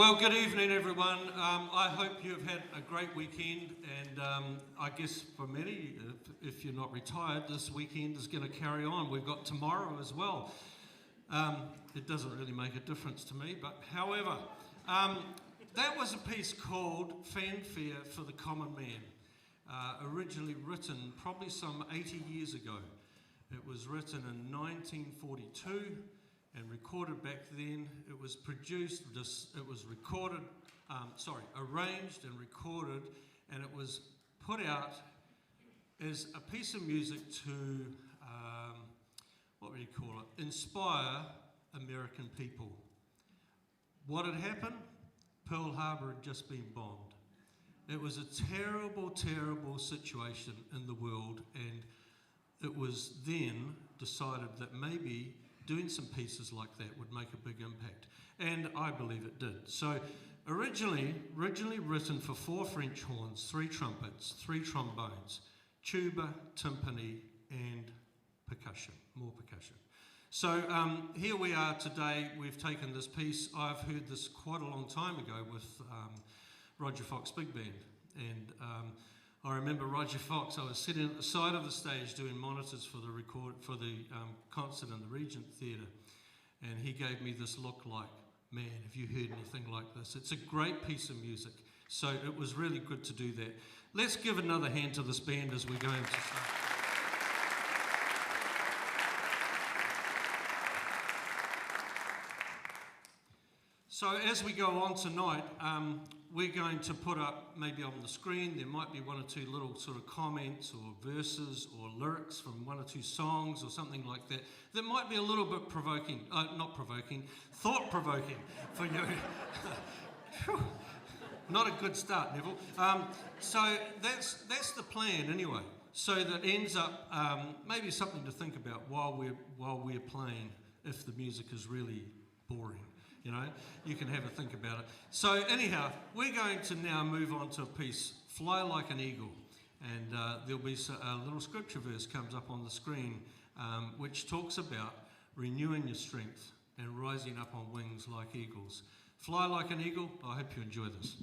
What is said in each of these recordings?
Well, good evening, everyone. I hope you've had a great weekend, and I guess for many, if you're not retired, this weekend is going to carry on. We've got tomorrow as well. It doesn't really make a difference to me, but however, that was a piece called Fanfare for the Common Man, originally written probably some 80 years ago. It was written in 1942 and recorded back then. It was produced, it was recorded, arranged and recorded, and it was put out as a piece of music to, what would you call it, inspire American people. What had happened? Pearl Harbor had just been bombed. It was a terrible, terrible situation in the world, and it was then decided that maybe doing some pieces like that would make a big impact, and I believe it did. So originally written for 4 French horns, 3 trumpets, 3 trombones, tuba, timpani, and percussion, more percussion. So here we are today. We've taken this piece. I've heard this quite a long time ago with Roger Fox Big Band, and I remember Roger Fox. I was sitting at the side of the stage doing monitors for the concert in the Regent Theatre, and he gave me this look like, man, have you heard anything like this? It's a great piece of music. So it was really good to do that. Let's give another hand to this band as we're going to start. So as we go on tonight, we're going to put up, maybe on the screen, there might be 1 or 2 little sort of comments or verses or lyrics from 1 or 2 songs or something like that, that might be a little bit provoking, thought-provoking for you. Not a good start, Neville. So that's the plan anyway. So that ends up maybe something to think about while we're playing, if the music is really boring. You know, you can have a think about it. So anyhow, we're going to now move on to a piece, Fly Like an Eagle. And there'll be a little scripture verse comes up on the screen, which talks about renewing your strength and rising up on wings like eagles. Fly like an eagle. I hope you enjoy this.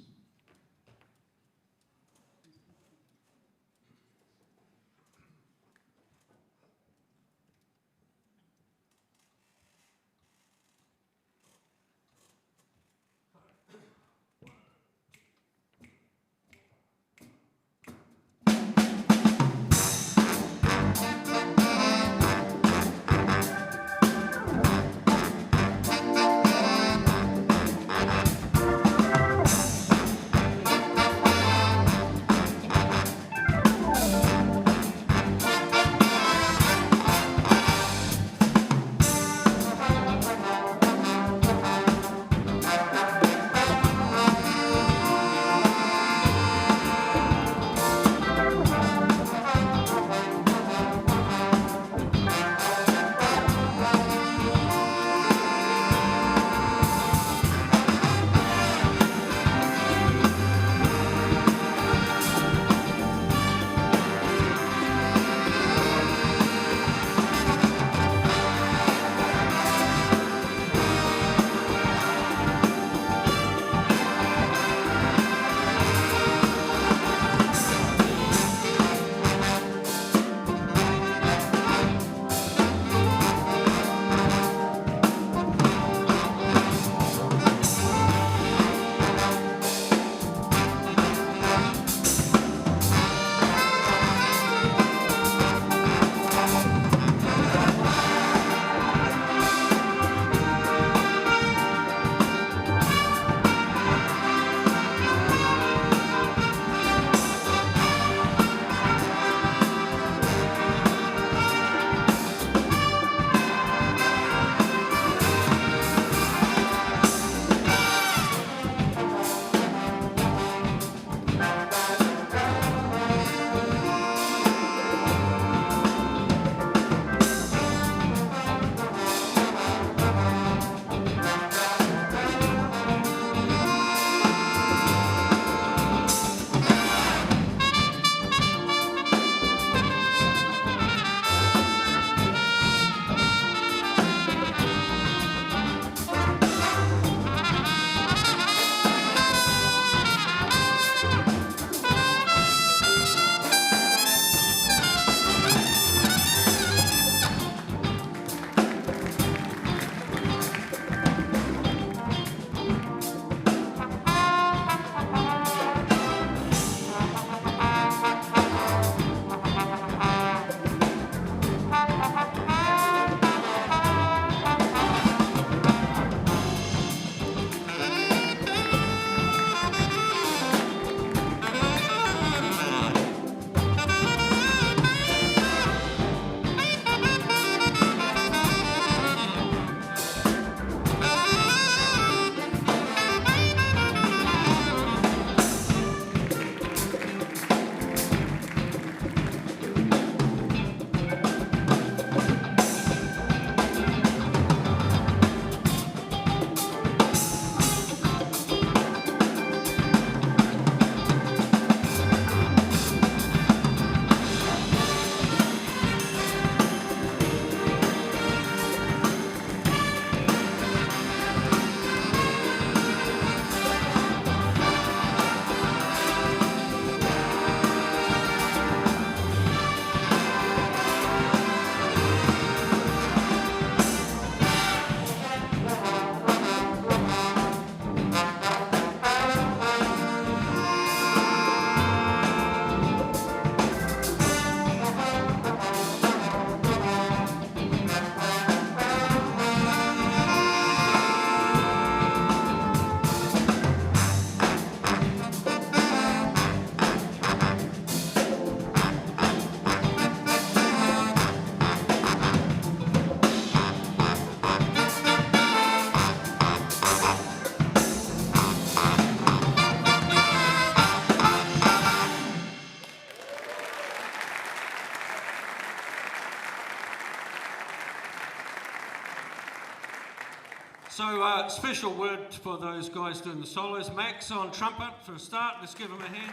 So special word for those guys doing the solos. Max on trumpet for a start. Let's give him a hand.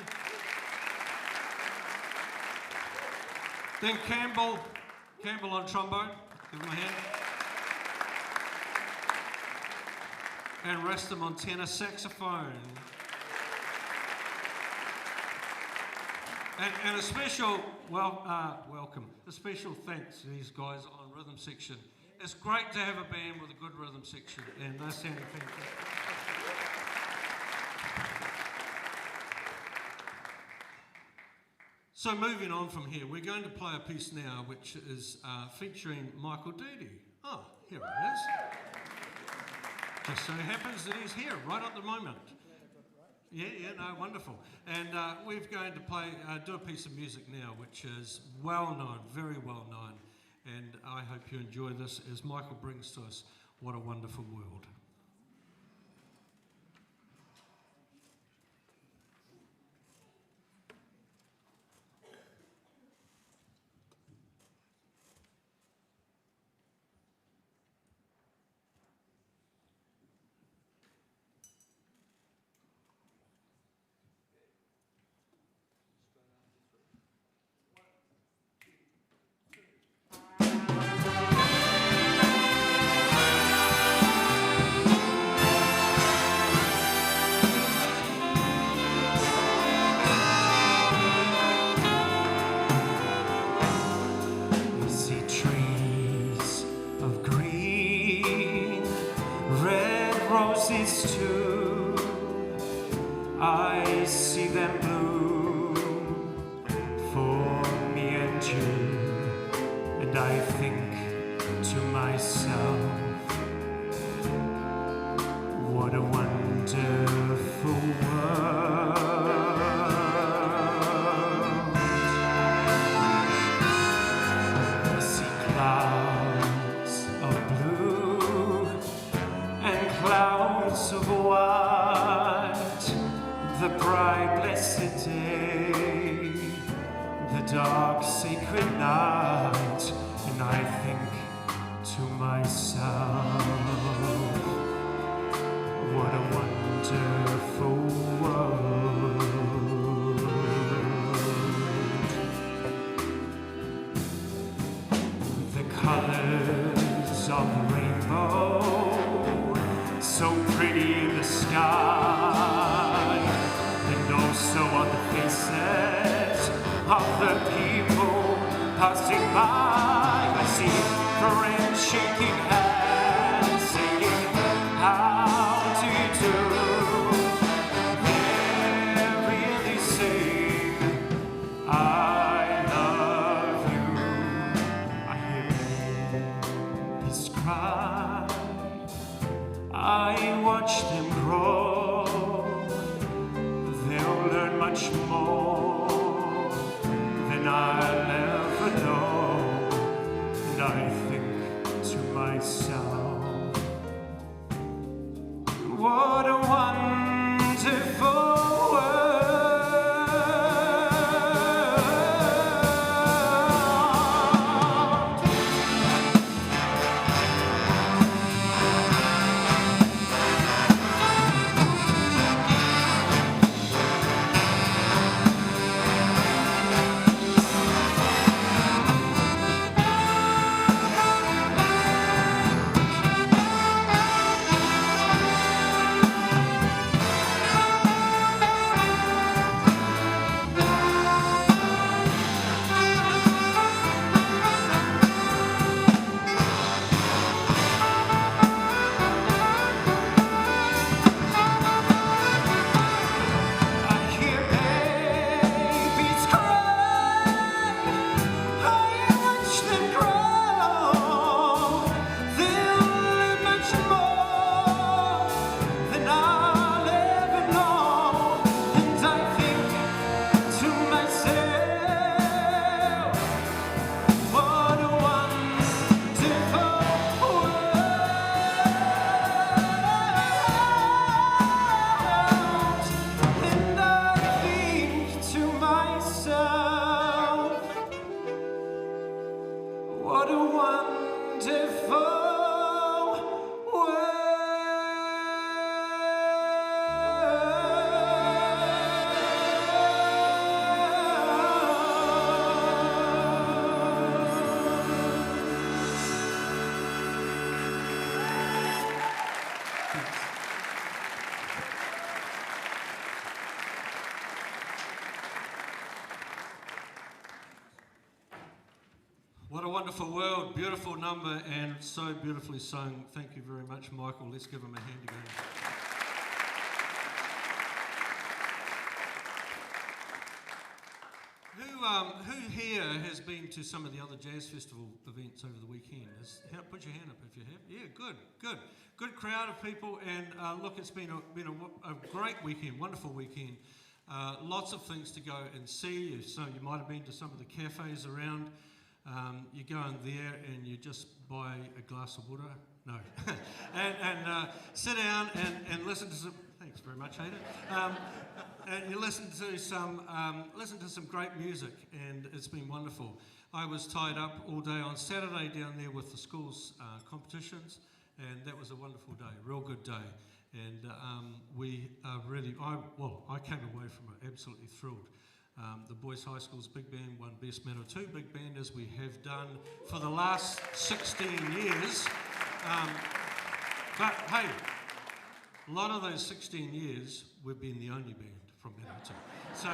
Then Campbell on trombone. Give him a hand. And Rastam on tenor saxophone. And a special welcome, a special thanks to these guys on rhythm section. It's great to have a band with a good rhythm section, and they're sounding fantastic. So moving on from here, we're going to play a piece now which is featuring Michael Doody. Oh, here it is. Just so happens that he's here right at the moment. Yeah, no, wonderful. And we're going to do a piece of music now which is well known, very well known. And I hope you enjoy this as Michael brings to us What a Wonderful World. I see them bloom for me and you, and I think to myself, what a wonderful world. I see clouds of blue and clouds of white, the bright blessed day, the dark sacred night, and I think to myself, what a wonderful world. The colors of the rainbow, so pretty in the sky, and also on the faces of the people passing by. I see friends shaking hands, saying, how do you do? They're really saying, I love you. I hear babies cry, I watch them grow. They'll learn much more than I'll ever know. And I think to myself, what a wonderful world. What a wonderful world. What a wonderful world, beautiful number, and so beautifully sung. Thank you very much, Michael. Let's give him a hand again. Who here has been to some of the other Jazz Festival events over the weekend? Put your hand up if you have. Yeah, good crowd of people, and look, it's been a great weekend, wonderful weekend. Lots of things to go and see. So you might have been to some of the cafes around. You go in there and you just buy a glass of water. No, and sit down and listen to some. Thanks very much, Hayden. And you listen to some great music, and it's been wonderful. I was tied up all day on Saturday down there with the school's competitions, and that was a wonderful day, real good day. And I came away from it absolutely thrilled. The Boys High School's big band won Best Manawatu Big Band, as we have done for the last 16 years. But hey, a lot of those 16 years, we've been the only band from Manawatu. So,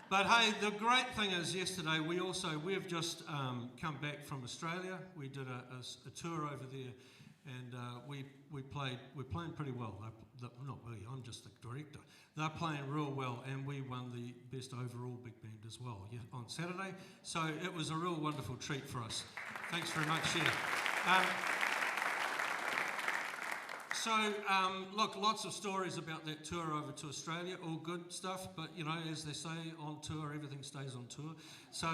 but hey, the great thing is yesterday we've just come back from Australia. We did a tour over there, and we're playing pretty well. Not really, I'm just the director. They're playing real well, and we won the best overall big band as well on Saturday. So it was a real wonderful treat for us. Thanks very much, yeah. Look, lots of stories about that tour over to Australia, all good stuff, but you know, as they say, on tour, everything stays on tour. So,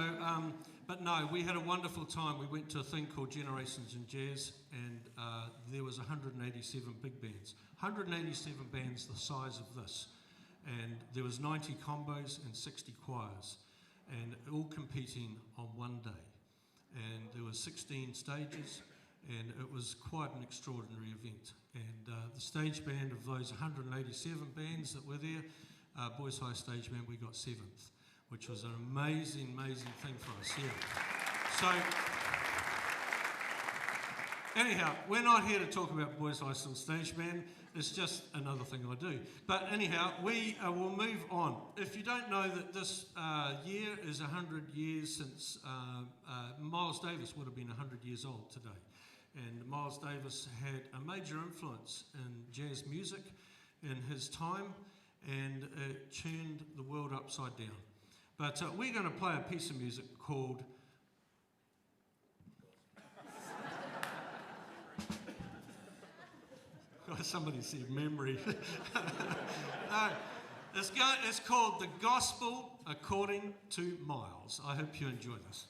but no, we had a wonderful time. We went to a thing called Generations in Jazz, and there was 187 big bands. 187 bands the size of this. And there was 90 combos and 60 choirs, and all competing on one day. And there were 16 stages, and it was quite an extraordinary event. And the stage band of those 187 bands that were there, Boys High Stage Band, we got 7th, which was an amazing, amazing thing for us, yeah. So, anyhow, we're not here to talk about Boys High School Stage Band. It's just another thing I do. But anyhow, we will move on. If you don't know that this year is 100 years since Miles Davis would have been 100 years old today. And Miles Davis had a major influence in jazz music in his time, and it turned the world upside down. But we're going to play a piece of music called somebody said memory. No, it's called The Gospel According to Miles. I hope you enjoy this.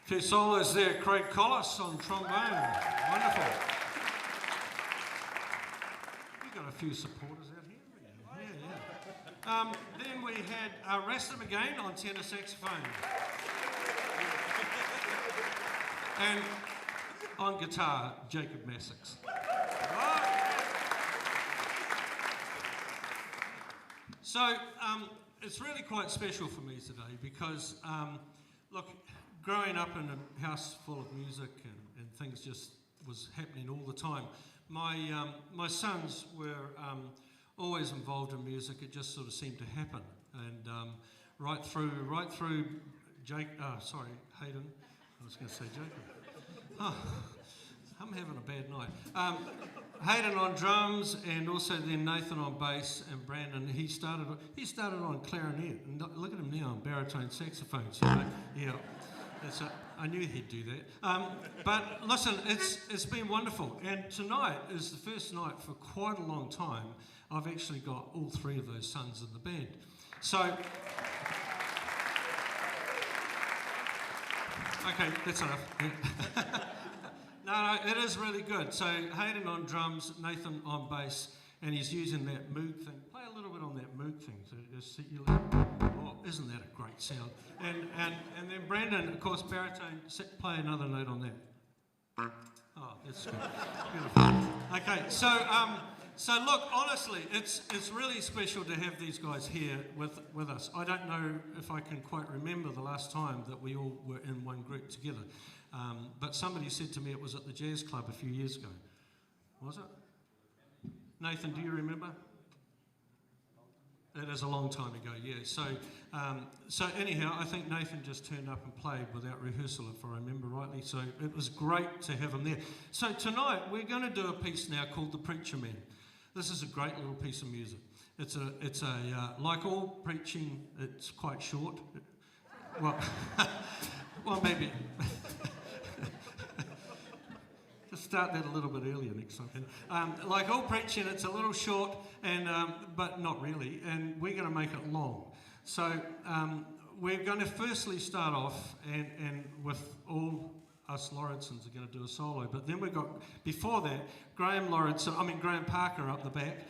Two solos there, Craig Collis on trombone. Wonderful. We've got a few supporters out here. Yeah. Then we had Rastam again on tenor saxophone. And on guitar, Jacob Massix. So it's really quite special for me today because, look, growing up in a house full of music and things just was happening all the time. My sons were always involved in music. It just sort of seemed to happen, and right through Hayden. I was going to say Jacob. Oh, I'm having a bad night. Hayden on drums, and also then Nathan on bass, and Brandon. He started on clarinet, and look at him now on baritone saxophone. So yeah, I knew he'd do that. But listen, it's been wonderful, and tonight is the first night for quite a long time I've actually got all three of those sons in the band. So, okay, that's enough. No, it is really good. So Hayden on drums, Nathan on bass, and he's using that Moog thing. Play a little bit on that Moog thing. So just oh, isn't that a great sound? And then Brandon, of course, baritone. Play another note on that. Oh, that's good. Beautiful. Okay, so look, honestly, it's really special to have these guys here with us. I don't know if I can quite remember the last time that we all were in one group together. But somebody said to me it was at the Jazz Club a few years ago. Was it? Nathan, do you remember? It is a long time ago, yeah. So anyhow, I think Nathan just turned up and played without rehearsal, if I remember rightly. So it was great to have him there. So tonight we're going to do a piece now called The Preacher Man. This is a great little piece of music. It's a like all preaching, it's quite short. Well, well maybe. Just start that a little bit earlier next time. Like all preaching, it's a little short, and but not really, and we're going to make it long. So we're going to firstly start off, and with all us Lauridssons are going to do a solo, but then we've got, before that, Graham Parker up the back.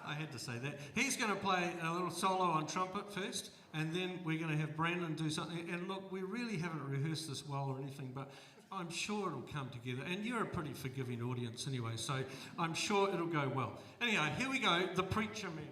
I had to say that. He's going to play a little solo on trumpet first, and then we're going to have Brandon do something. And look, we really haven't rehearsed this well or anything, but I'm sure it'll come together. And you're a pretty forgiving audience anyway, so I'm sure it'll go well. Anyhow, here we go, The Preacher Man.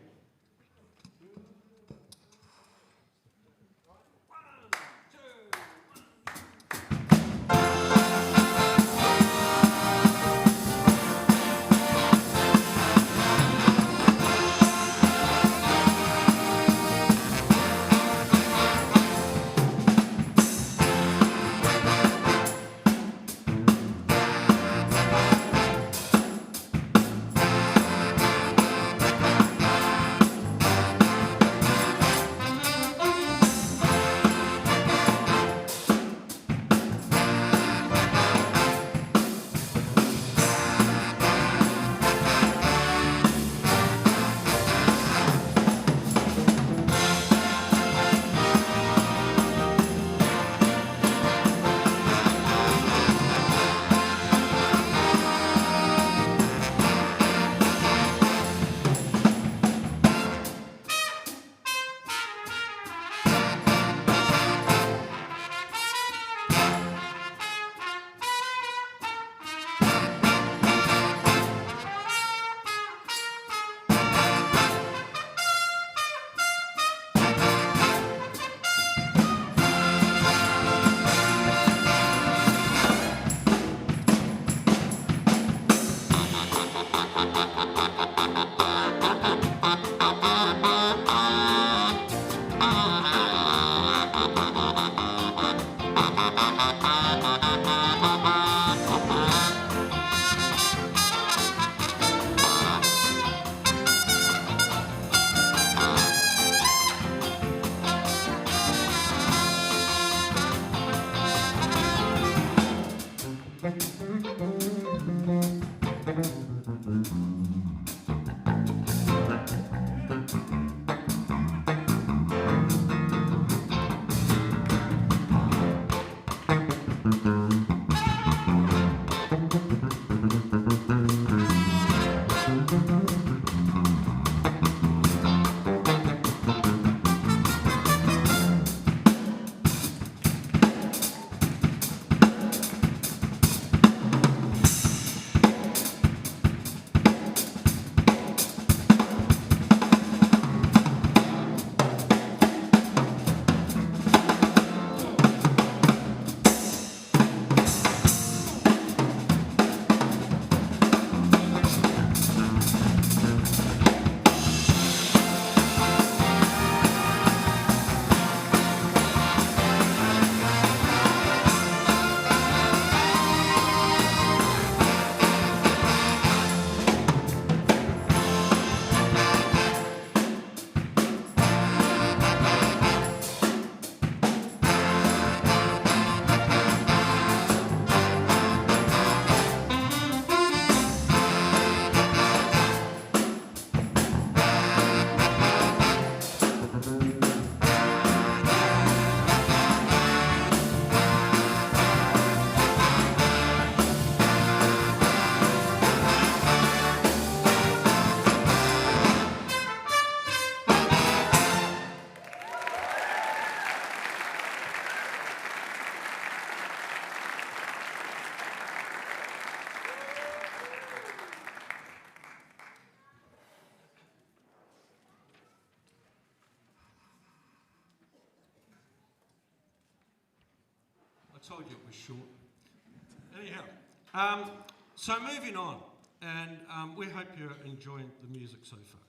I told you it was short. Anyhow, so moving on, and we hope you're enjoying the music so far.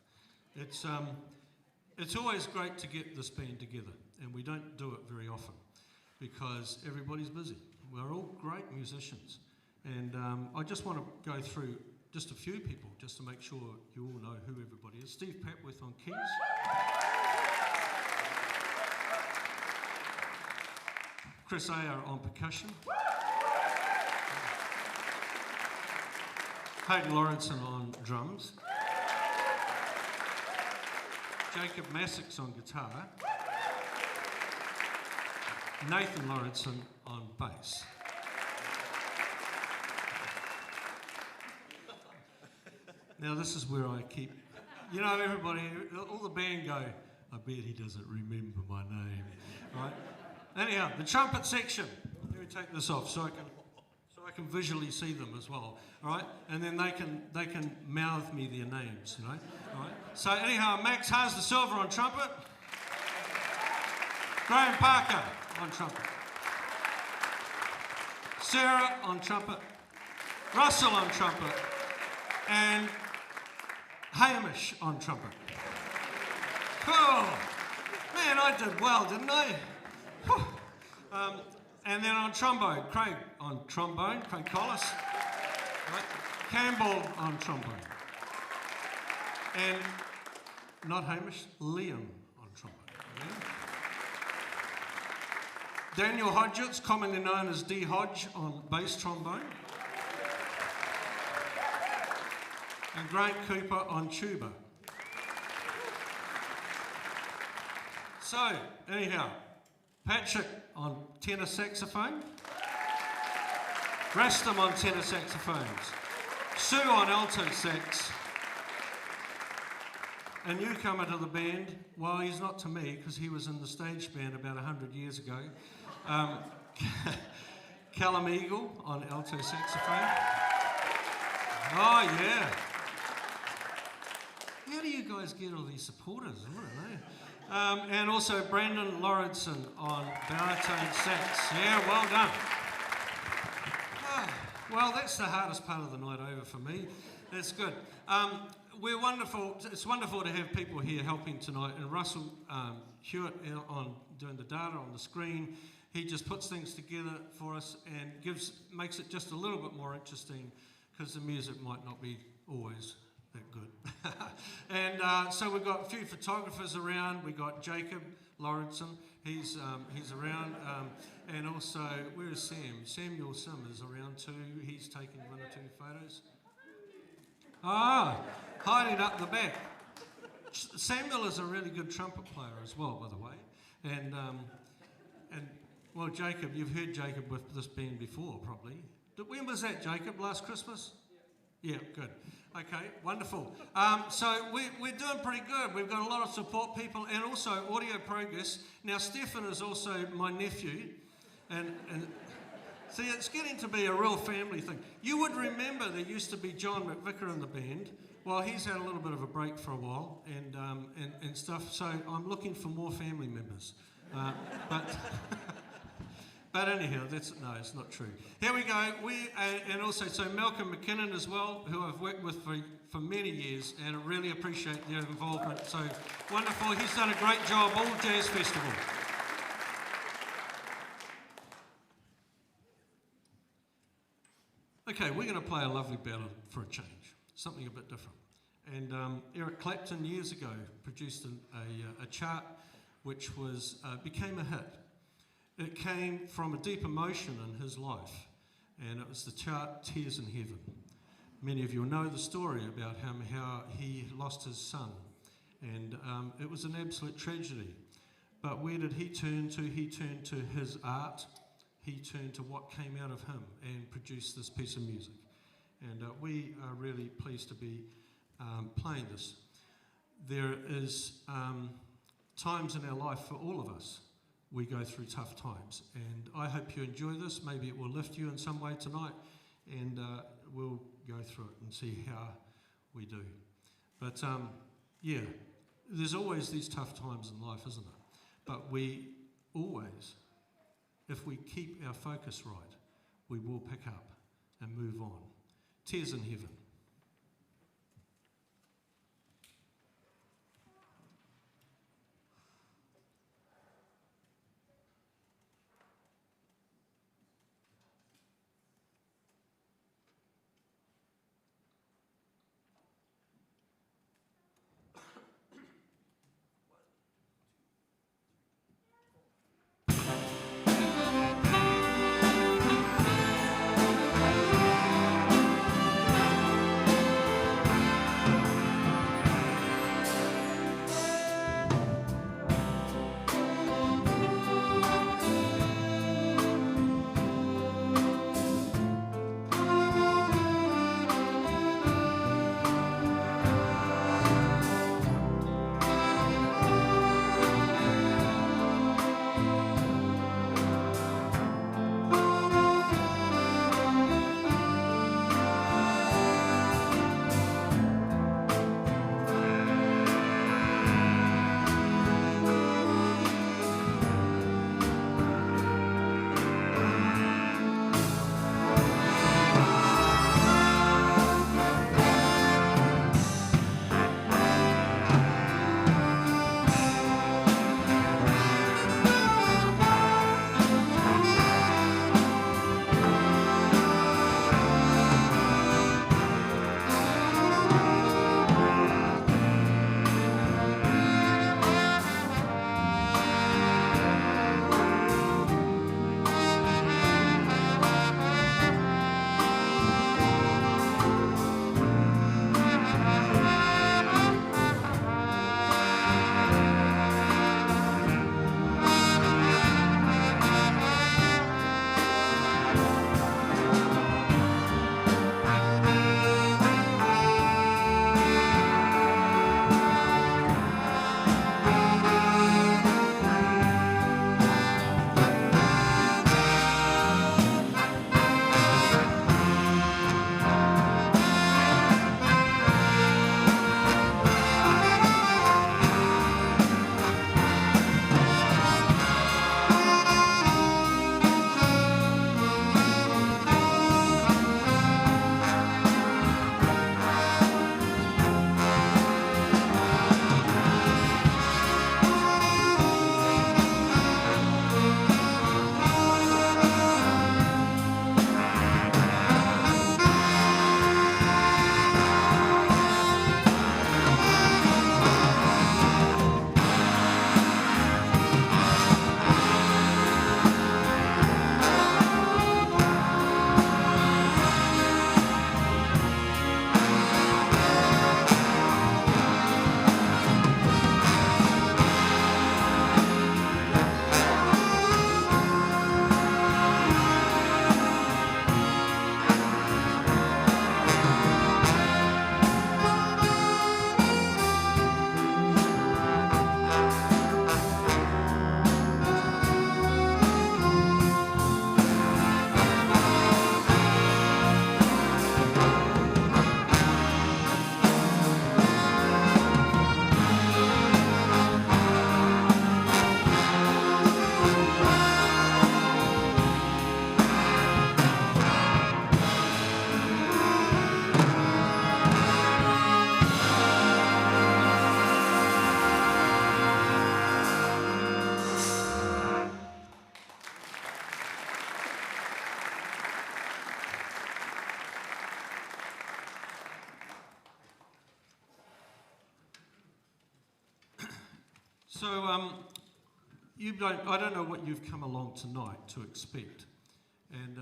It's always great to get this band together, and we don't do it very often because everybody's busy. We're all great musicians, and I just want to go through just a few people just to make sure you all know who everybody is. Steve Papworth on keys. Chris Ayer on percussion. Hayden Lauritsen on drums. Jacob Massix on guitar. Nathan Lauritsen on bass. Now this is where I keep, you know, everybody, all the band go, I bet he doesn't remember my name, right? Anyhow, the trumpet section. Let me take this off so I can visually see them as well, all right? And then they can mouth me their names, you know, all right? So anyhow, Max Haas de Silva on trumpet. Graham Parker on trumpet. Sarah on trumpet. Russell on trumpet. And Hamish on trumpet. Oh, man, I did well, didn't I? And then on trombone, Craig on trombone, Craig Collis. Right. Campbell on trombone. And not Hamish, Liam on trombone. Yeah. Daniel Hodgetts, commonly known as D. Hodge, on bass trombone. And Grant Cooper on tuba. So, anyhow, Patrick on tenor saxophone. Rastam on tenor saxophones. Sue on alto sax. A newcomer to the band, well, he's not to me because he was in the stage band about 100 years ago. Callum Eagle on alto saxophone. Oh, yeah. How do you guys get all these supporters? I don't know. And also Brandon Lauritsen on baritone sax. Yeah, well done. Well, that's the hardest part of the night over for me. That's good. We're wonderful. It's wonderful to have people here helping tonight. And Russell Hewitt on doing the data on the screen. He just puts things together for us and makes it just a little bit more interesting because the music might not be always that good. And so we've got a few photographers around. We've got Jacob Lauritsen, he's around. And also, where is Sam? Samuel Sim is around too. He's taking one or two photos. Ah, hiding up the back. Samuel is a really good trumpet player as well, by the way. And well, Jacob, you've heard Jacob with this band before, probably. When was that, Jacob? Last Christmas? Yeah, good. Okay, wonderful. So we're doing pretty good. We've got a lot of support people and also Audio Progress. Now, Stefan is also my nephew. And see, it's getting to be a real family thing. You would remember there used to be John McVicker in the band. Well, he's had a little bit of a break for a while and stuff. So I'm looking for more family members. But anyhow, it's not true. Here we go. And also, so Malcolm McKinnon as well, who I've worked with for many years, and I really appreciate their involvement. So wonderful. He's done a great job all Jazz Festival. Okay, we're going to play a lovely ballad for a change, something a bit different. And Eric Clapton years ago produced a chart which became a hit. It came from a deep emotion in his life, and it was the chart Tears in Heaven. Many of you will know the story about him, how he lost his son, and it was an absolute tragedy. But where did he turn to? He turned to his art. He turned to what came out of him and produced this piece of music. And we are really pleased to be playing this. There is times in our life for all of us. We go through tough times, and I hope you enjoy this. Maybe it will lift you in some way tonight, and we'll go through it and see how we do. But yeah, there's always these tough times in life, isn't it? But we always if we keep our focus right, we will pick up and move on. Tears in heaven. So, I don't know what you've come along tonight to expect. And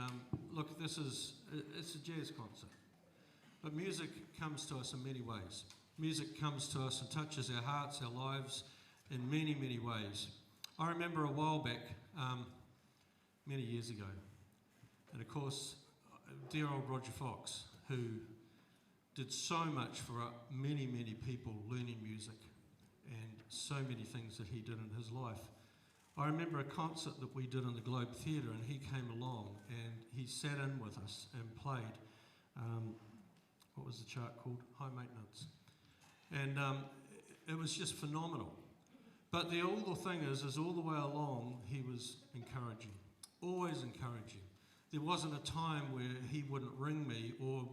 look, it's a jazz concert. But music comes to us in many ways. Music comes to us and touches our hearts, our lives, in many, many ways. I remember a while back, many years ago, and of course, dear old Roger Fox, who did so much for many, many people learning music and so many things that he did in his life. I remember a concert that we did in the Globe Theatre, and he came along and he sat in with us and played, what was the chart called? High Maintenance. And it was just phenomenal. But all the thing is all the way along he was encouraging. there wasn't a time where he wouldn't ring me or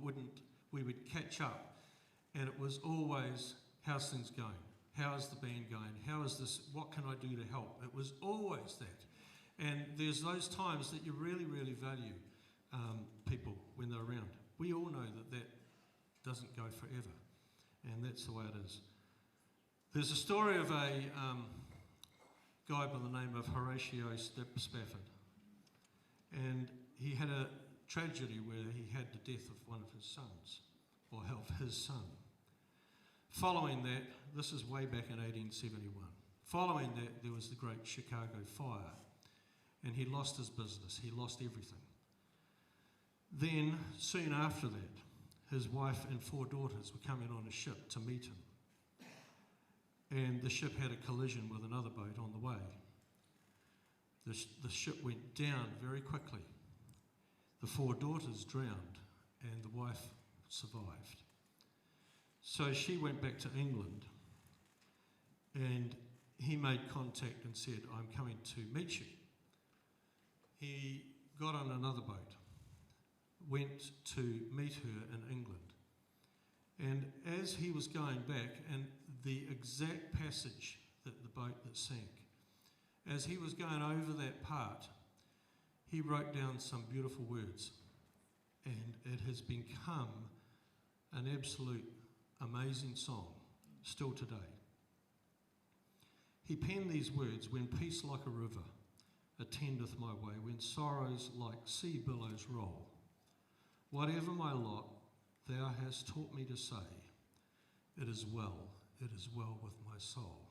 we would catch up, and it was always, how's things going? How's the band going? How is this? What can I do to help? It was always that. And there's those times that you really, really value people when they're around. We all know that doesn't go forever, and that's the way it is. There's a story of a guy by the name of Horatio Spafford, and he had a tragedy where he had the death of one of his sons, or of his son. Following that, this is way back in 1871, following that there was the Great Chicago Fire, and he lost his business, he lost everything. Then, soon after that, his wife and 4 daughters were coming on a ship to meet him, and the ship had a collision with another boat on the way. The ship went down very quickly. The 4 daughters drowned, and the wife survived. So she went back to England, and he made contact and said, I'm coming to meet you. He got on another boat, went to meet her in England. And as he was going back, and the exact passage that the boat that sank, as he was going over that part, he wrote down some beautiful words, and it has become an absolute amazing song still today. He penned these words, when peace like a river attendeth my way, when sorrows like sea billows roll, whatever my lot, thou hast taught me to say, it is well with my soul.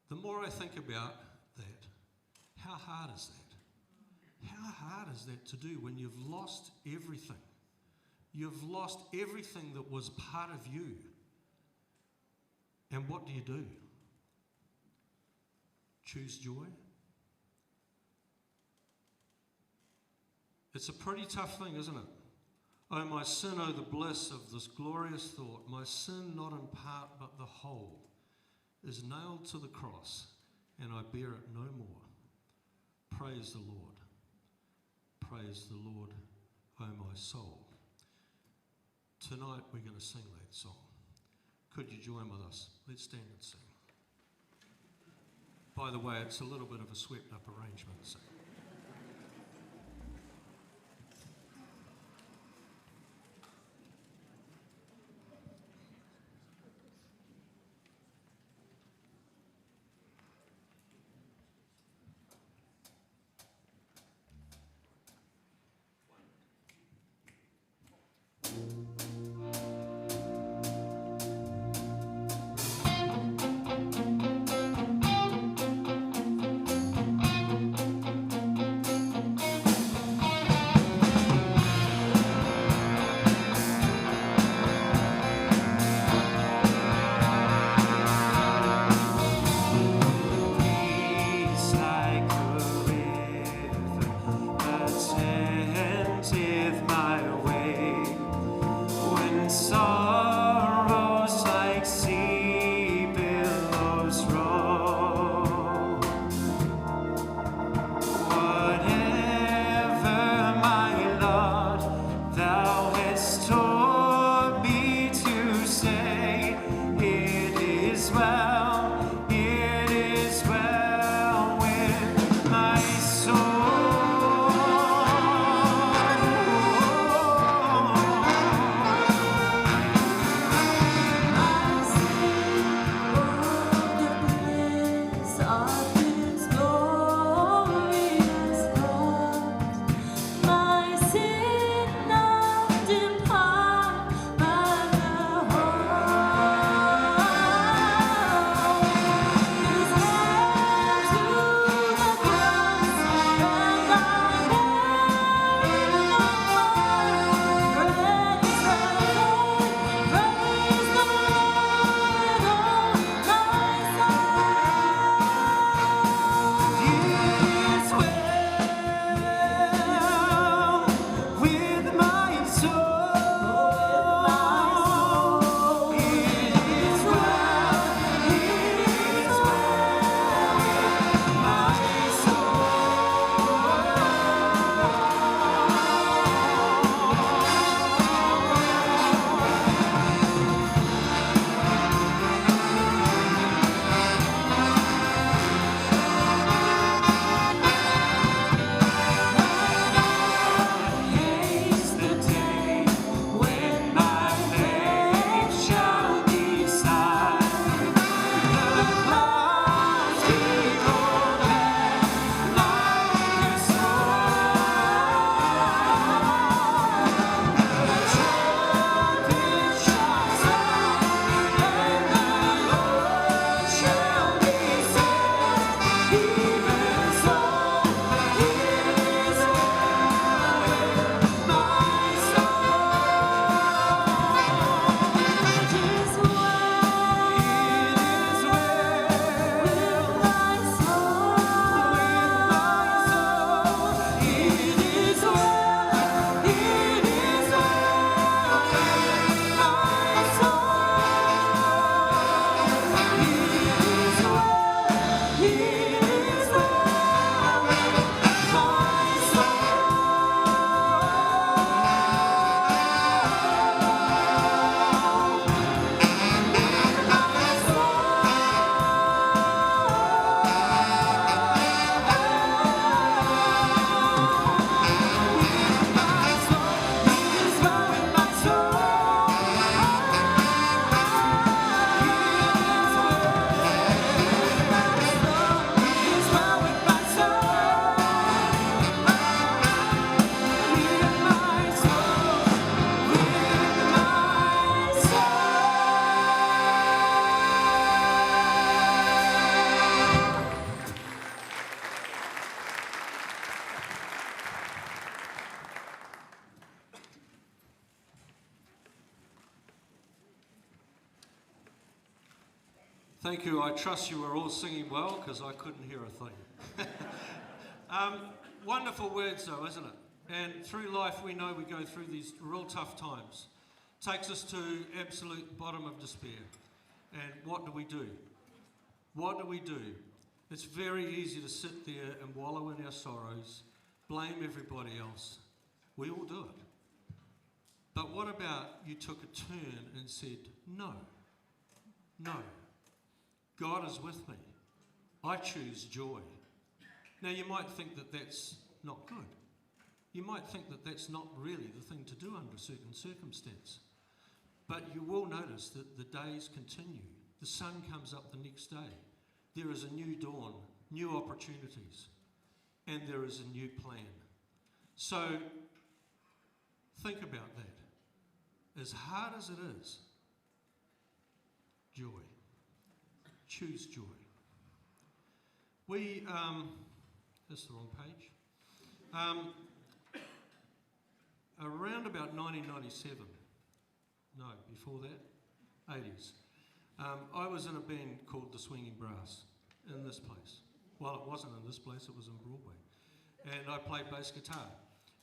The more I think about that, how hard is that? How hard is that to do when you've lost everything? You've lost everything that was part of you. And what do? Choose joy? It's a pretty tough thing, isn't it? Oh, my sin, oh, the bliss of this glorious thought. My sin, not in part, but the whole, is nailed to the cross, and I bear it no more. Praise the Lord. Praise the Lord, oh my soul. Tonight we're going to sing that song. Could you join with us? Let's stand and sing. By the way, it's a little bit of a swept up arrangement, so. Thank you. I trust you were all singing well because I couldn't hear a thing. Wonderful words though, isn't it? And through life we know we go through these real tough times. Takes us to absolute bottom of despair. And what do we do? What do we do? It's very easy to sit there and wallow in our sorrows, blame everybody else. We all do it. But what about you took a turn and said, no, no, God is with me. I choose joy. Now you might think that that's not good. You might think that that's not really the thing to do under certain circumstance. But you will notice that the days continue. The sun comes up the next day. There is a new dawn, new opportunities, and there is a new plan. So think about that. As hard as it is, joy. Choose joy. That's the wrong page. Around about 1997, no, before that, 80s, I was in a band called the Swinging Brass in this place. Well, it wasn't in this place, it was in Broadway. And I played bass guitar.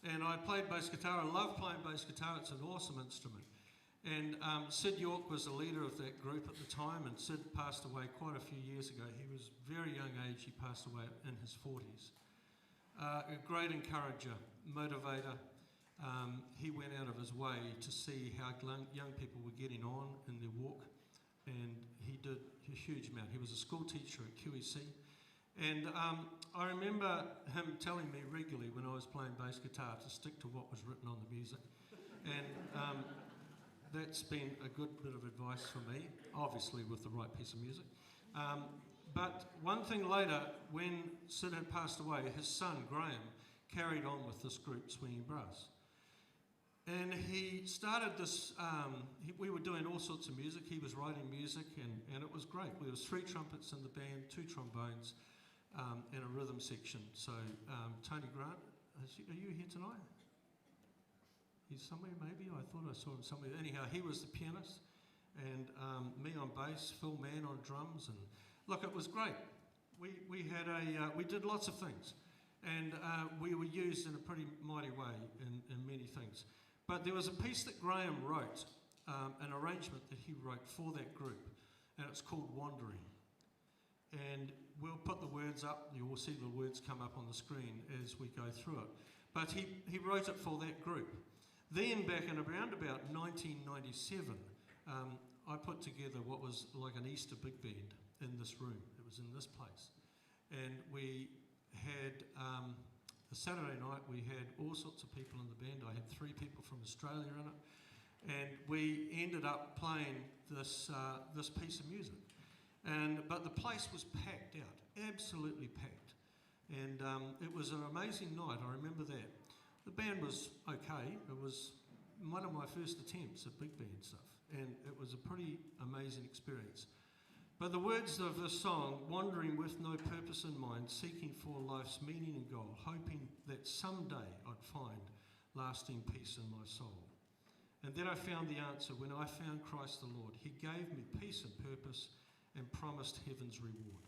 And I played bass guitar. I love playing bass guitar. It's an awesome instrument. And Sid York was the leader of that group at the time, and Sid passed away quite a few years ago. He was very young age. He passed away in his 40s. A great encourager, motivator. He went out of his way to see how young people were getting on in their walk, and he did a huge amount. He was a school teacher at QEC, and I remember him telling me regularly when I was playing bass guitar to stick to what was written on the music, and that's been a good bit of advice for me, obviously with the right piece of music. But one thing later, when Sid had passed away, his son Graham carried on with this group, Swinging Brass. And he started this, we were doing all sorts of music. He was writing music, and it was great. There was 3 trumpets in the band, 2 trombones, and a rhythm section. So Tony Grant, are you here tonight? He's somewhere maybe? I thought I saw him somewhere. Anyhow, he was the pianist, and me on bass, Phil Mann on drums, and look, it was great. We did lots of things, and we were used in a pretty mighty way in many things. But there was a piece that Graham wrote, an arrangement that he wrote for that group, and it's called Wandering. And we'll put the words up, you will see the words come up on the screen as we go through it. But he wrote it for that group. Then back in around about 1997, I put together what was like an Easter big band in this room. It was in this place. And we had, the Saturday night, we had all sorts of people in the band. I had 3 people from Australia in it. And we ended up playing this piece of music. But the place was packed out, absolutely packed. And it was an amazing night, I remember that. The band was okay. It was one of my first attempts at big band stuff, and it was a pretty amazing experience. But the words of this song, wandering with no purpose in mind, seeking for life's meaning and goal, hoping that someday I'd find lasting peace in my soul. And then I found the answer when I found Christ the Lord. He gave me peace and purpose and promised heaven's reward.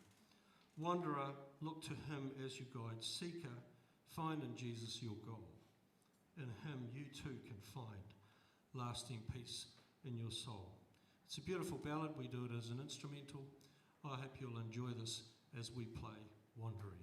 Wanderer, look to him as your guide. Seeker, find in Jesus your goal. In him you too can find lasting peace in your soul. It's a beautiful ballad. We do it as an instrumental. I hope you'll enjoy this as we play Wandering.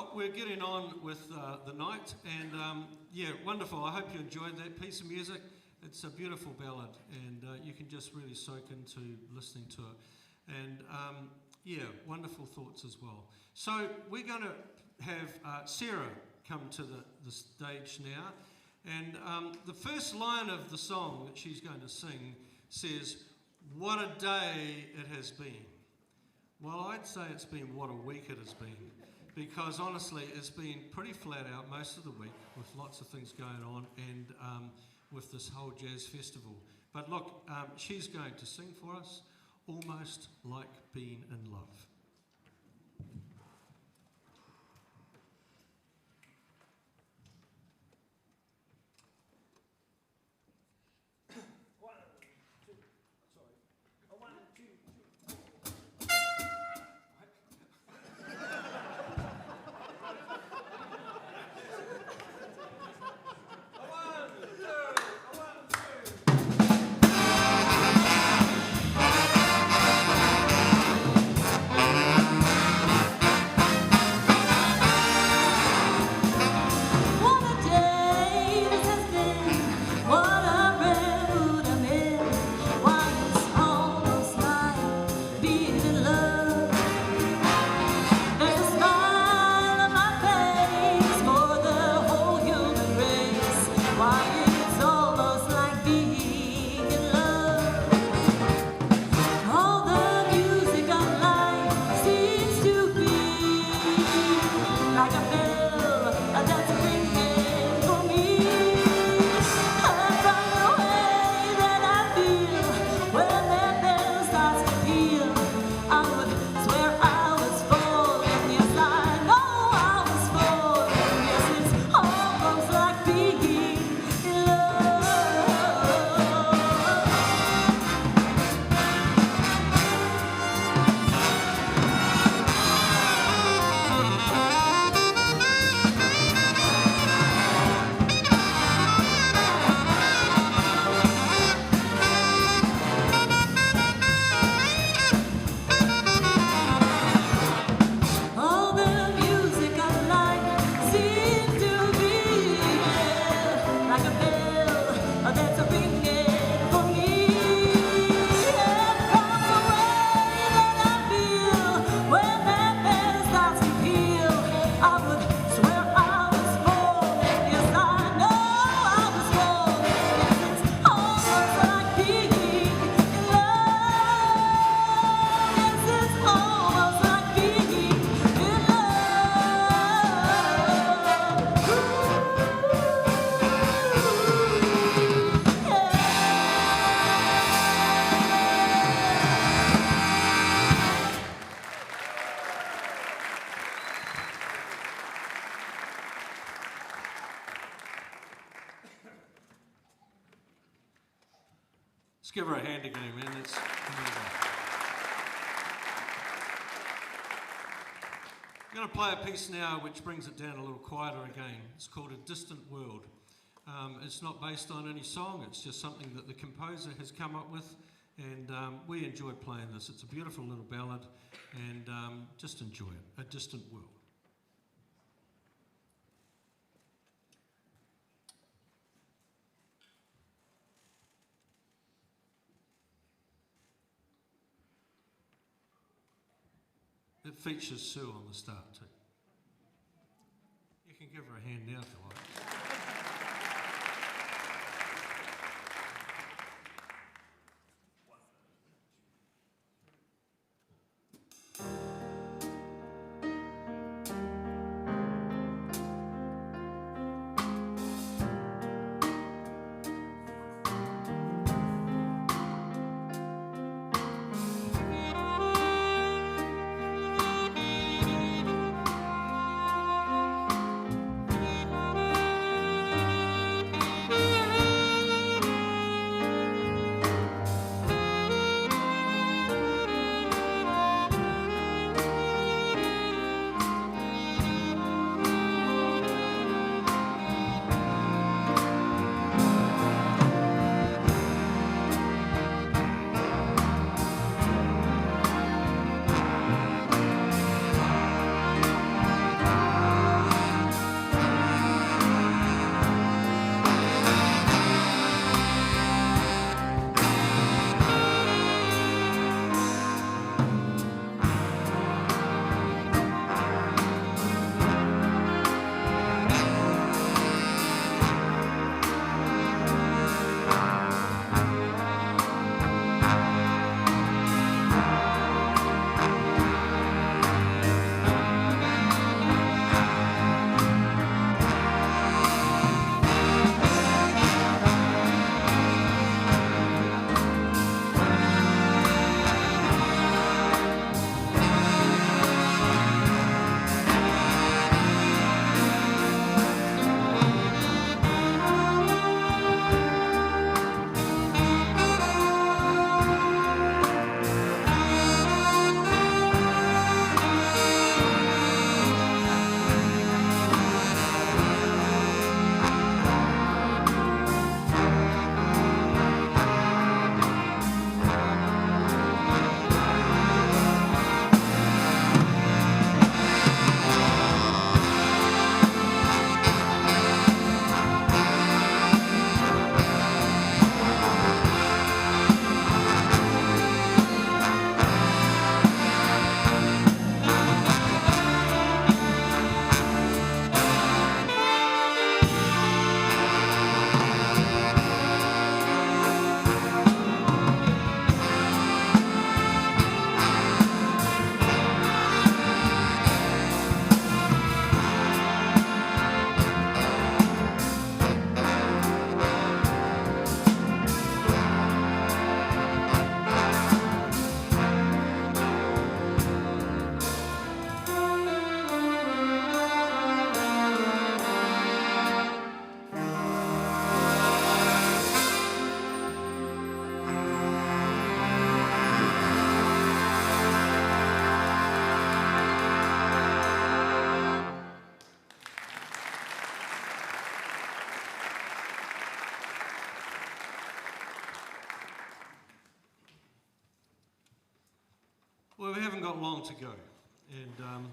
well, we're getting on with the night, and yeah, wonderful. I hope you enjoyed that piece of music. It's a beautiful ballad, and you can just really soak into listening to it. And yeah, wonderful thoughts as well. So we're going to have Sarah come to the stage now, and the first line of the song that she's going to sing says, "What a day it has been." Well, I'd say it's been what a week it has been, because honestly it's been pretty flat out most of the week with lots of things going on, and with this whole jazz festival. But look, she's going to sing for us, Almost Like Being in Love. Let's give her a hand again, man. That's amazing. I'm going to play a piece now which brings it down a little quieter again. It's called A Distant World. It's not based on any song, it's just something that the composer has come up with, and we enjoyed playing this. It's a beautiful little ballad, and just enjoy it. A Distant World. It features Sue on the start too. You can give her a hand now if you like. haven't got long to go, and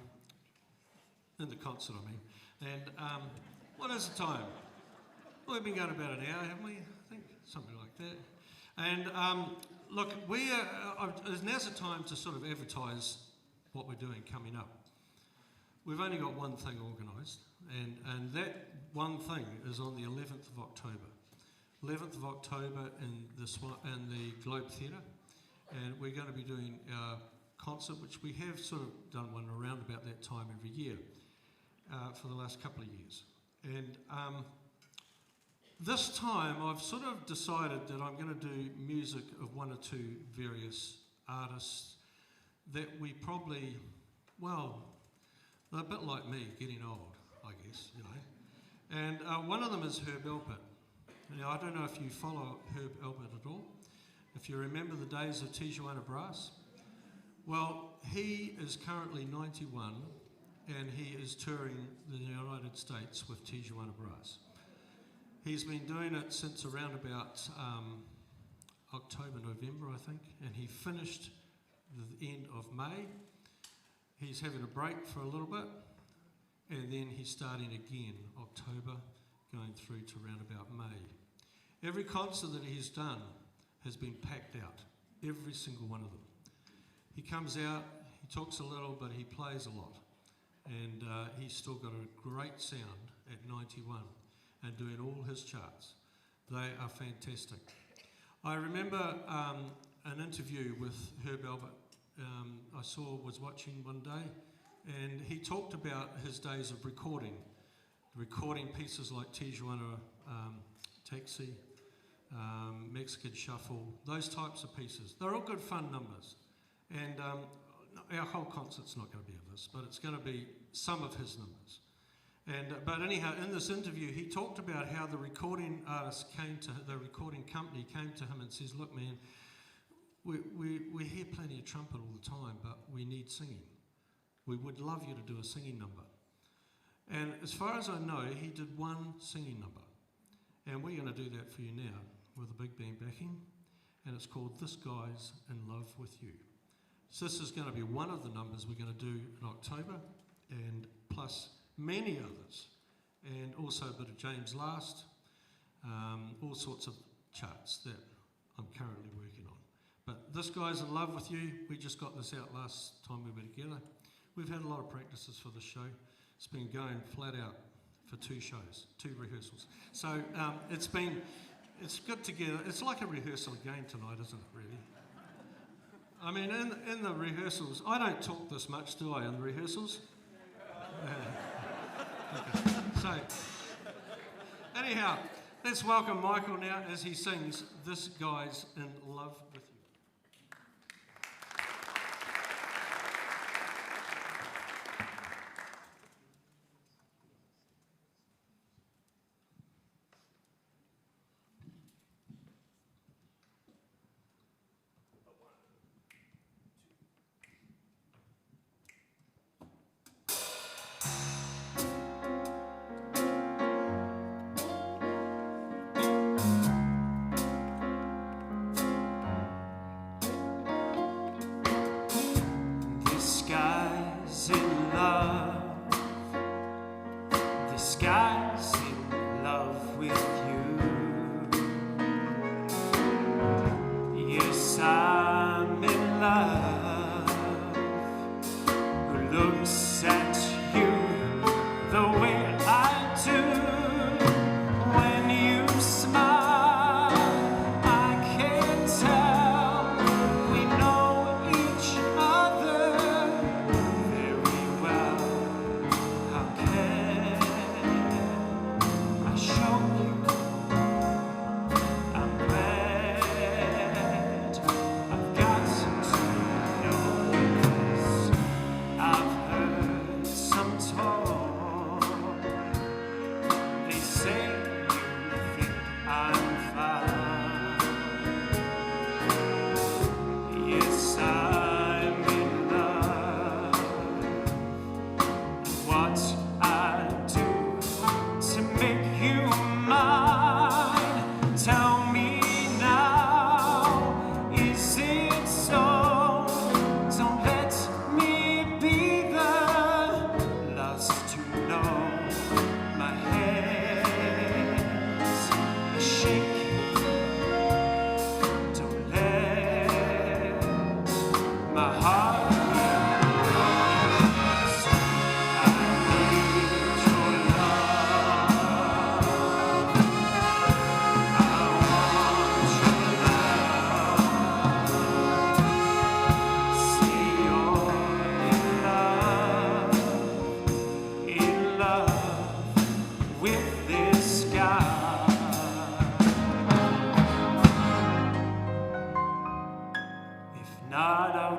in the concert, I mean. And what is the time? Well, we've been going about an hour, haven't we? I think something like that. And look, now's the time to sort of advertise what we're doing coming up. We've only got one thing organised, and that one thing is on the 11th of October. 11th of October in the Globe Theatre, and we're going to be doing our concert, which we have sort of done one around about that time every year for the last couple of years. And this time I've sort of decided that I'm going to do music of one or two various artists that we probably, well, they're a bit like me, getting old, I guess, you know. And one of them is Herb Alpert. Now, I don't know if you follow Herb Alpert at all. If you remember the days of Tijuana Brass, well, he is currently 91 and he is touring the United States with Tijuana Brass. He's been doing it since around about October, November, I think, and he finished the end of May. He's having a break for a little bit, and then he's starting again October, going through to around about May. Every concert that he's done has been packed out, every single one of them. He comes out, he talks a little, but he plays a lot. And he's still got a great sound at 91 and doing all his charts. They are fantastic. I remember an interview with Herb Alpert. Was watching one day, and he talked about his days of recording pieces like Tijuana Taxi, Mexican Shuffle, those types of pieces. They're all good fun numbers. And our whole concert's not going to be of this, but it's going to be some of his numbers. And but anyhow, in this interview, he talked about how the recording recording company came to him and says, "Look, man, we hear plenty of trumpet all the time, but we need singing. We would love you to do a singing number." And as far as I know, he did one singing number. And we're going to do that for you now with a big band backing. And it's called This Guy's in Love With You. So this is going to be one of the numbers we're going to do in October, and plus many others. And also a bit of James Last, all sorts of charts that I'm currently working on. But This Guy's in Love With You, we just got this out last time we were together. We've had a lot of practices for this show. It's been going flat out for 2 shows, 2 rehearsals. So it's good together. It's like a rehearsal again tonight, isn't it, really? I mean, in the rehearsals, I don't talk this much, do I, in the rehearsals? Okay. So, anyhow, let's welcome Michael now as he sings This Guy's in Love With You.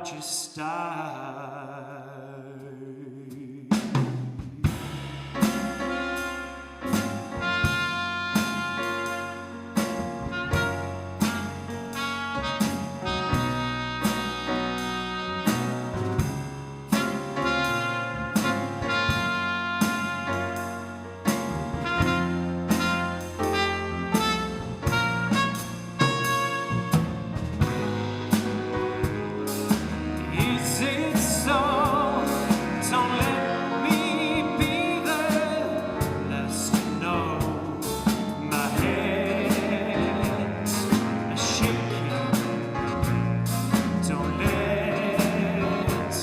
just die. Is it so? Don't let me be the last to know. My head's shaking. Don't let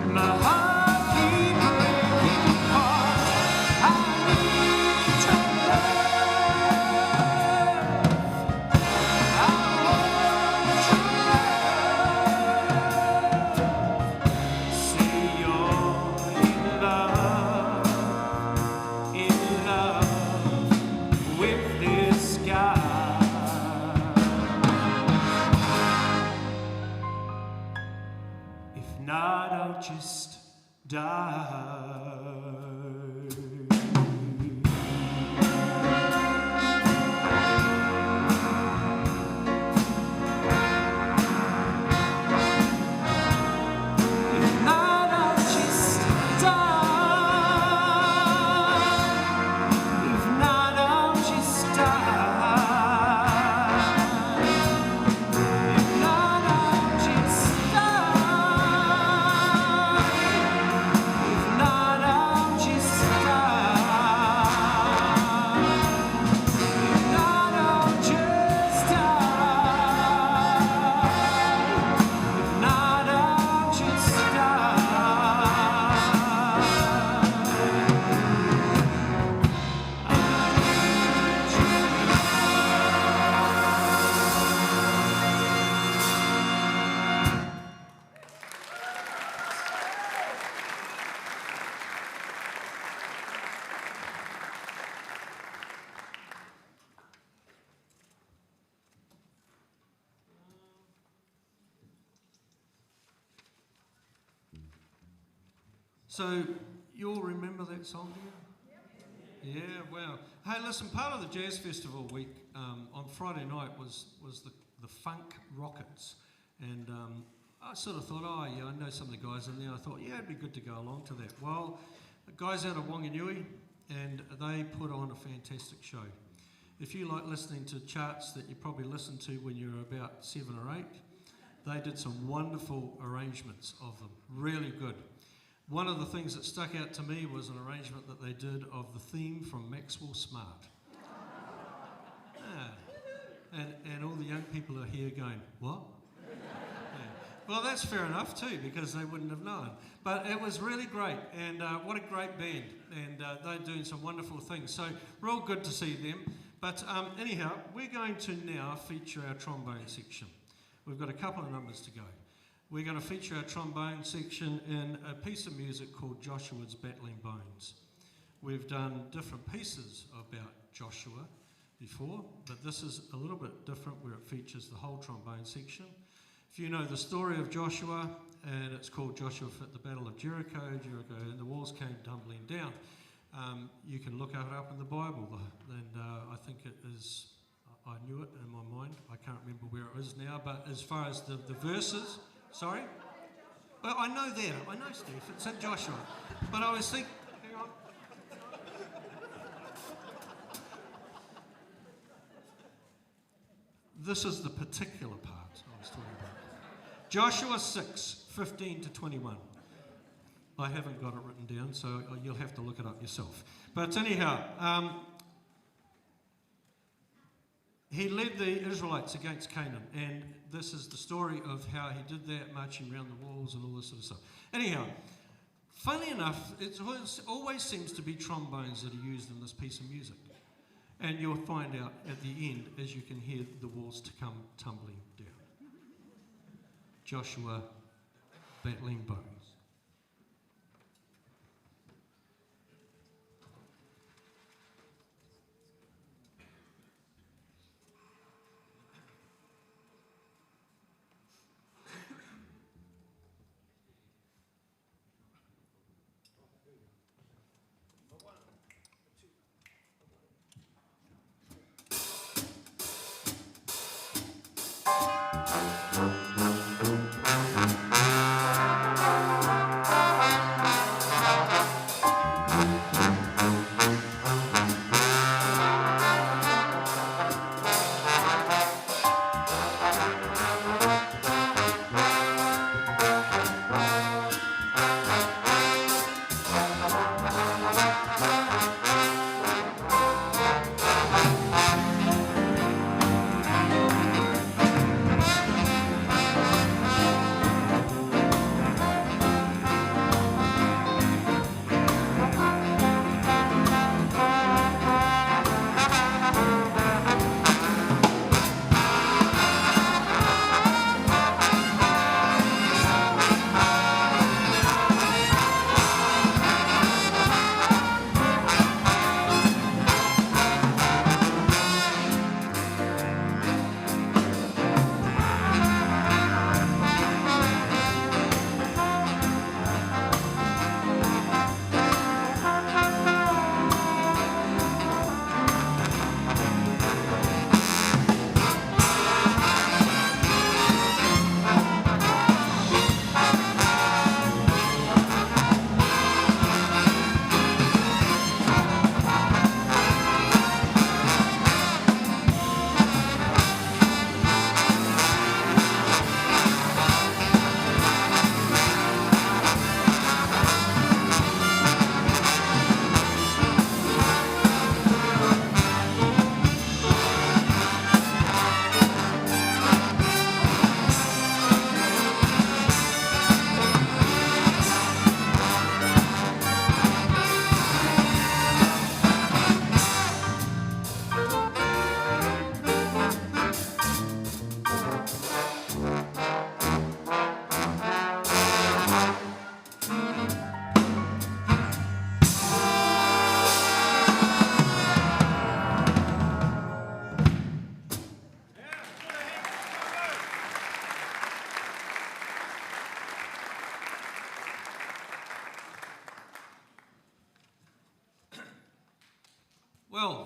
my heart keep breaking apart. I need your love. I want your love. Say you're in love with this guy. If not, I'll just die. If not, I'll just die. If not, I'll just die. If not, I'll just die. If not, I'll just die. If not, I'll just die. If not, I'll just So, you all remember that song, do you? Yeah, wow. Hey, listen, part of the Jazz Festival week on Friday night was the Funk Rockets. And I sort of thought, oh, yeah, I know some of the guys in there. I thought, yeah, it'd be good to go along to that. Well, the guys out of Wanganui, and they put on a fantastic show. If you like listening to charts that you probably listened to when you were about 7 or 8, they did some wonderful arrangements of them, really good. One of the things that stuck out to me was an arrangement that they did of the theme from Maxwell Smart. Yeah. And all the young people are here going, what? Yeah. Well, that's fair enough too, because they wouldn't have known. But it was really great, and what a great band, and they're doing some wonderful things. So real good to see them. But anyhow, we're going to now feature our trombone section. We've got a couple of numbers to go. We're going to feature our trombone section in a piece of music called Joshua's Battling Bones. We've done different pieces about Joshua before, but this is a little bit different where it features the whole trombone section. If you know the story of Joshua, and it's called Joshua at the Battle of Jericho, and the walls came tumbling down. You can look it up in the Bible, and I think it is, I knew it in my mind. I can't remember where it is now, but as far as the verses, sorry? Well, I know that. I know, Steve. It's in Joshua. But I was thinking, hang on. This is the particular part I was talking about. Joshua 6:15 to 21. I haven't got it written down, so you'll have to look it up yourself. But anyhow, he led the Israelites against Canaan, and this is the story of how he did that, marching around the walls and all this sort of stuff. Anyhow, funny enough, it always seems to be trombones that are used in this piece of music. And you'll find out at the end as you can hear the walls to come tumbling down. Joshua Battling Bones.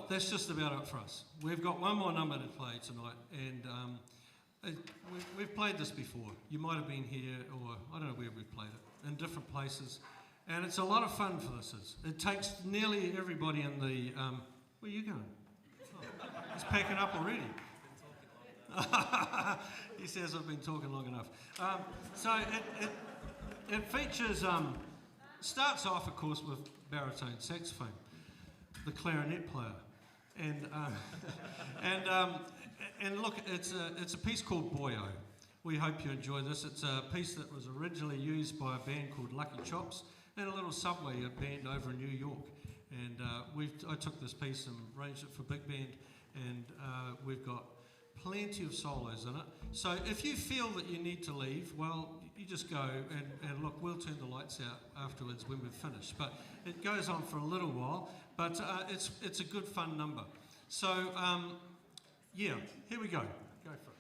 that's just about it for us. We've got one more number to play tonight, and we've played this before. You might have been here, or I don't know where we've played it, in different places. And it's a lot of fun for this. It takes nearly everybody in the... where are you going? Oh, he's packing up already. He says I've been talking long enough. So it features... starts off, of course, with baritone saxophone, the clarinet player. And look, it's a piece called Boyo. We hope you enjoy this. It's a piece that was originally used by a band called Lucky Chops and a little subway band over in New York. And I took this piece and arranged it for big band, and we've got plenty of solos in it. So if you feel that you need to leave, well, you just go and look, we'll turn the lights out afterwards when we've finished. But it goes on for a little while, but it's a good fun number. So yeah, here we go. Go for it.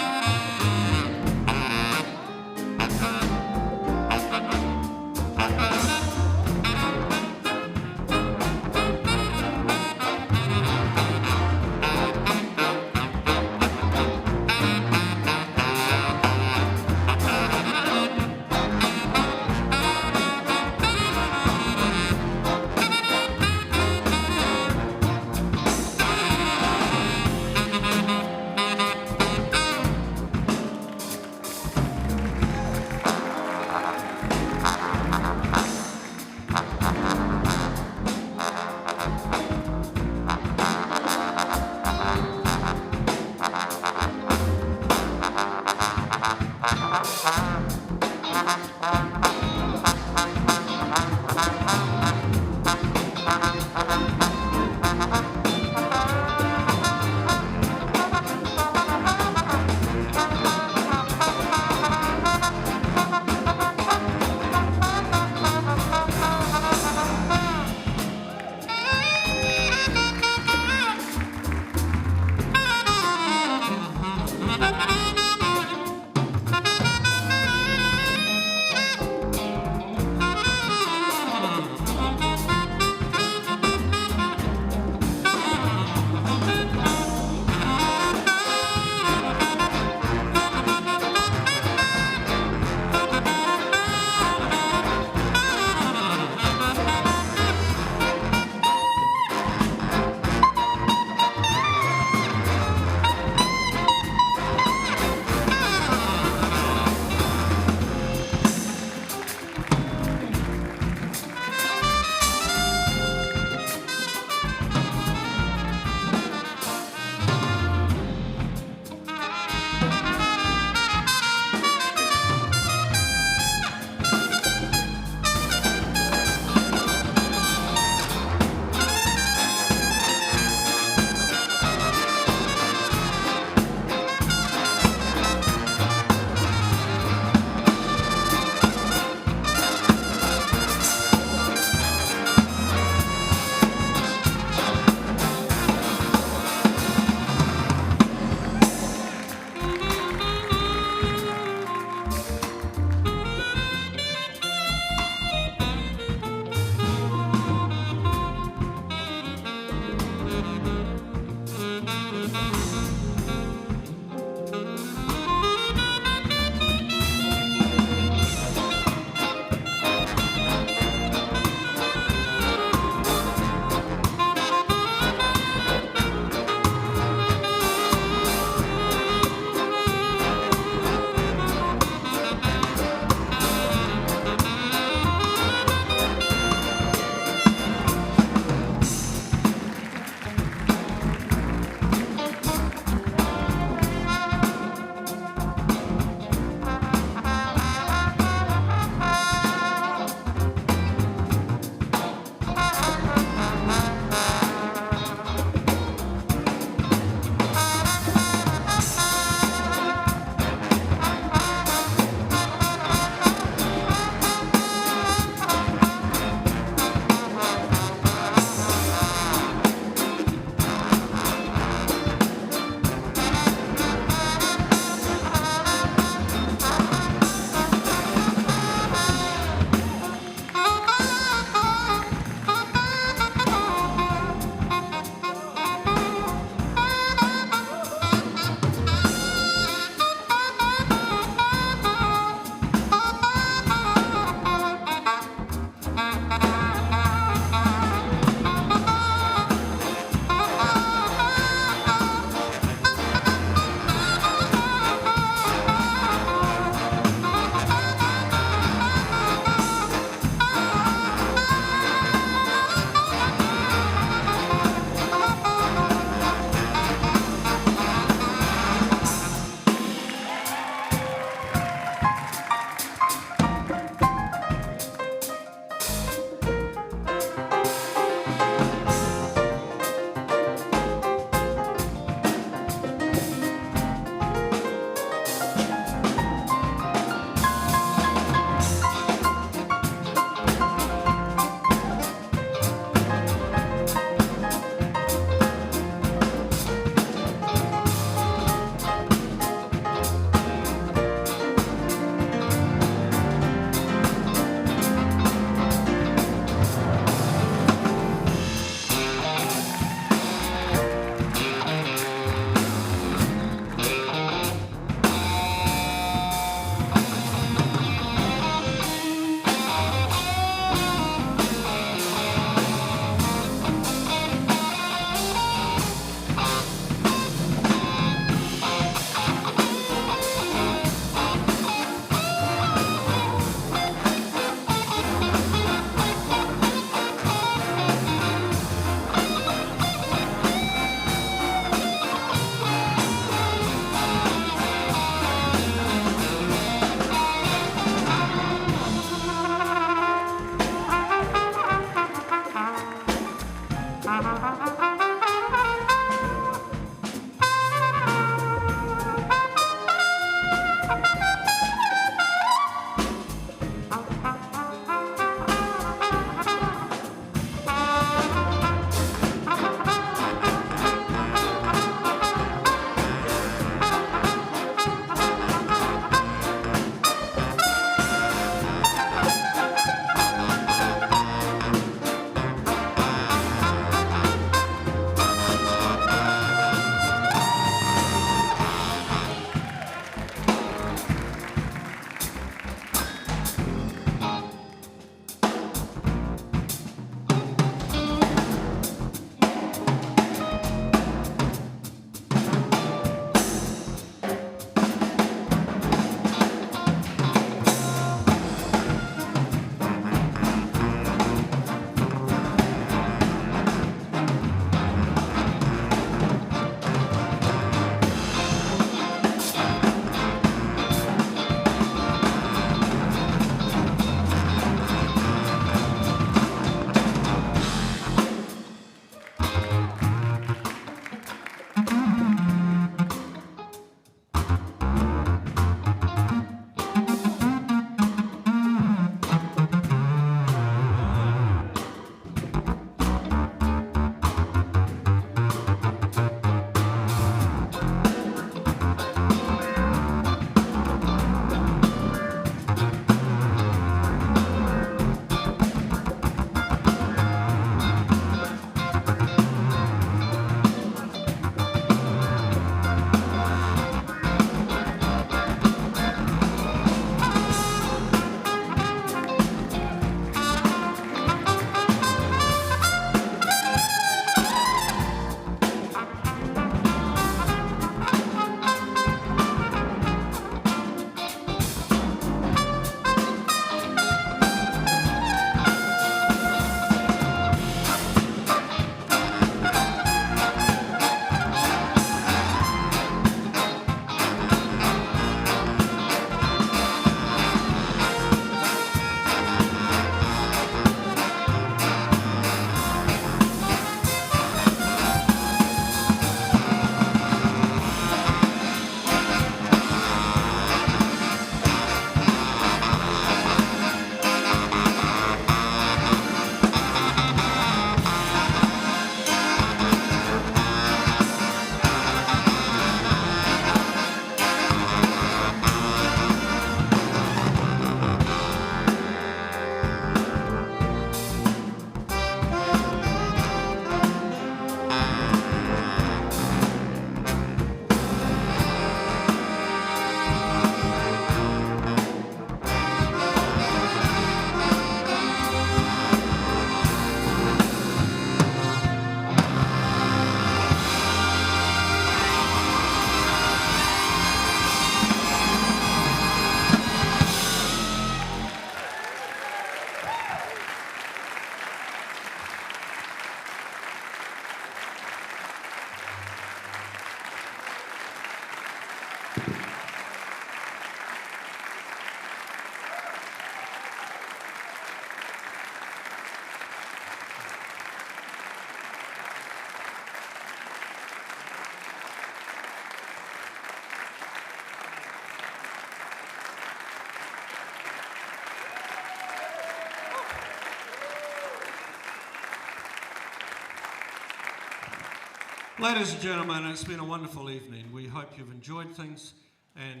Ladies and gentlemen, it's been a wonderful evening. We hope you've enjoyed things, and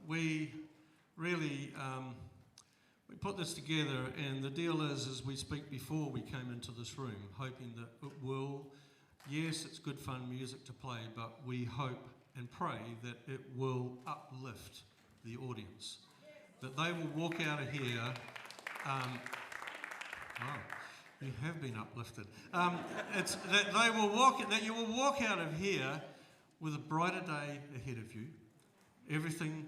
we really we put this together, and the deal is we speak before we came into this room, hoping that it will, yes, it's good fun music to play, but we hope and pray that it will uplift the audience, that they will walk out of here. Wow, you have been uplifted. It's that they will walk. That you will walk out of here with a brighter day ahead of you. Everything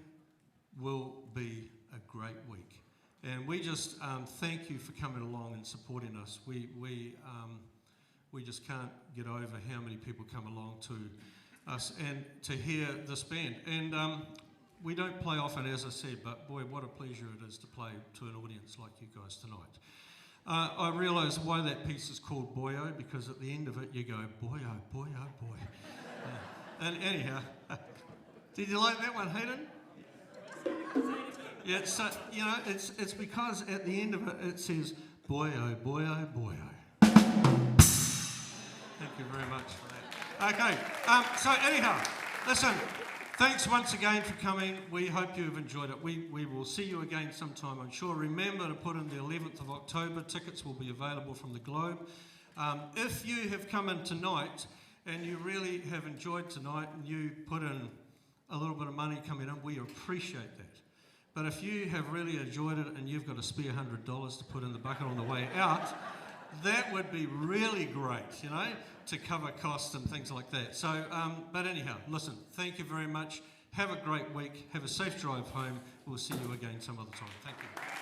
will be a great week, and we just thank you for coming along and supporting us. We just can't get over how many people come along to us and to hear this band. And we don't play often, as I said, but boy, what a pleasure it is to play to an audience like you guys tonight. I realise why that piece is called Boyo, because at the end of it you go, boy, oh boy, oh boy. And anyhow, did you like that one, Hayden? Yeah, so, you know, it's because at the end of it, it says, boy, oh boy, oh boy, oh. Thank you very much for that. Okay, so anyhow, listen, thanks once again for coming. We hope you've enjoyed it. We will see you again sometime, I'm sure. Remember to put in the 11th of October. Tickets will be available from the Globe. If you have come in tonight and you really have enjoyed tonight and you put in a little bit of money coming in, we appreciate that. But if you have really enjoyed it and you've got a spare $100 to put in the bucket on the way out, that would be really great, you know, to cover costs and things like that. So, but anyhow, listen, thank you very much. Have a great week. Have a safe drive home. We'll see you again some other time. Thank you.